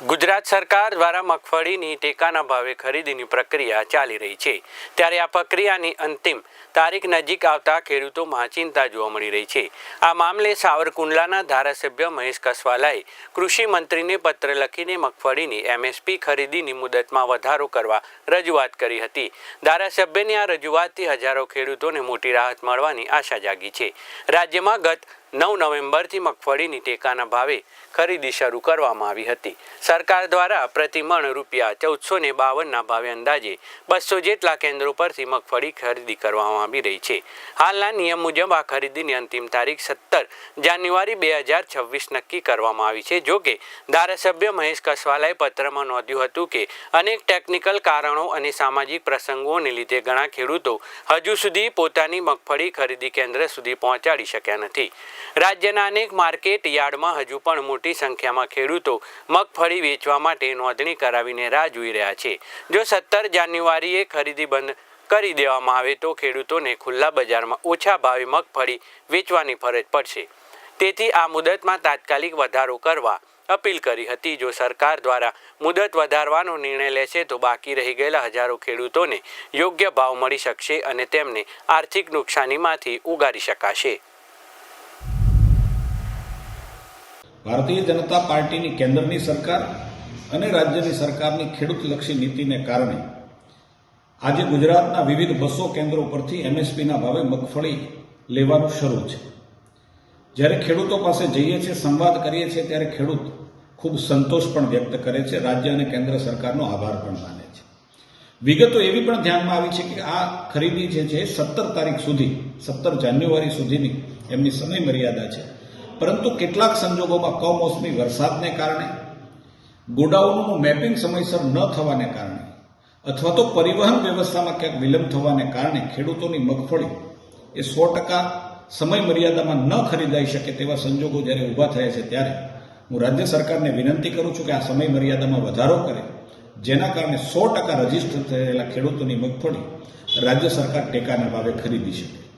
ગુજરાત સરકાર દ્વારા મગફળીની ટેકાના ભાવે ખરીદીની પ્રક્રિયા ચાલી રહી છે, ત્યારે આ પ્રક્રિયાની અંતિમ તારીખ નજીક આવતા ખેડૂતોમાં ચિંતા જોવા મળી રહી છે। આ મામલે સાવરકુંડલાના ધારાસભ્ય મહેશ કસવાલાએ કૃષિ મંત્રીને પત્ર લખીને મગફળીની MSP ખરીદીની મુદતમાં વધારો કરવા રજૂઆત કરી હતી। ધારાસભ્યની આ રજૂઆતથી હજારો ખેડૂતોને મોટી રાહત મળવાની આશા જાગી છે। રાજ્યમાં ગત 9 નવેમ્બરથી મગફળીની ટેકાના ભાવે ખરીદી શરૂ કરવામાં આવી હતી। સરકાર દ્વારા પ્રતિ મણ રૂપિયા 1452ના ભાવે અંદાજે 200 જેટલા કેન્દ્રો પરથી મગફળી ખરીદી કરવામાં આવી રહી છે। હાલના નિયમ મુજબ આ ખરીદીની અંતિમ તારીખ 17 જાન્યુઆરી 2026 નક્કી કરવામાં આવી છે। જો કે ધારાસભ્ય મહેશ કસવાલાએ પત્રમાં નોંધ્યું હતું કે અનેક ટેકનિકલ કારણો અને સામાજિક પ્રસંગોને લીધે ઘણા ખેડૂતો હજુ સુધી પોતાની મગફળી ખરીદી કેન્દ્ર સુધી પહોંચાડી શક્યા નથી। રાજ્યના અનેક માર્કેટ યાર્ડમાં હજુ પણ મોટી સંખ્યામાં ખેડૂતો મગફળી વેચવા માટે નોંધણી કરાવીને રાહ જોઈ રહ્યા છે। જો 17 જાન્યુઆરીએ ખરીદી બંધ કરી દેવામાં આવે તો ખેડૂતોને ખુલ્લા બજારમાં ઓછા ભાવે મગફળી વેચવાની ફરજ પડશે। તેથી આ મુદતમાં તાત્કાલિક વધારો કરવા અપીલ કરી હતી। જો સરકાર દ્વારા મુદત વધારવાનો નિર્ણય લેશે તો બાકી રહી ગયેલા હજારો ખેડૂતોને યોગ્ય ભાવ મળી શકશે અને તેમને આર્થિક નુકસાનીમાંથી ઉગારી શકાશે। ભારતીય જનતા પાર્ટીની કેન્દ્રની સરકાર અને રાજ્યની સરકારની ખેડૂતલક્ષી નીતિને કારણે આજે ગુજરાતના વિવિધ 200 કેન્દ્રો પરથી MSPના ભાવે મગફળી લેવાનું શરૂ છે। જ્યારે ખેડૂતો પાસે જઈએ છીએ, સંવાદ કરીએ છીએ, ત્યારે ખેડૂત ખૂબ સંતોષ પણ વ્યક્ત કરે છે, રાજ્ય અને કેન્દ્ર સરકારનો આભાર પણ માને છે। વિગતો એવી પણ ધ્યાનમાં આવી છે કે આ ખરીદી જે છે 17 તારીખ સુધી, 17 જાન્યુઆરી સુધીની એમની સમય મર્યાદા છે, પરંતુ કેટલાક સંજોગોમાં કમોસમી વરસાદને કારણે, ગોડાઉનનું મેપિંગ સમયસર ન થવાને કારણે અથવા તો પરિવહન વ્યવસ્થામાં ક્યાંક વિલંબ થવાને કારણે ખેડૂતોની મગફળી એ 100% સમય મર્યાદામાં ન ખરીદાઈ શકે તેવા સંજોગો જ્યારે ઊભા થયા છે, ત્યારે હું રાજ્ય સરકારને વિનંતી કરું છું કે આ સમય મર્યાદામાં વધારો કરે, જેના કારણે 100% રજીસ્ટર થયેલા ખેડૂતોની મગફળી રાજ્ય સરકાર ટેકાના ભાવે ખરીદી શકે।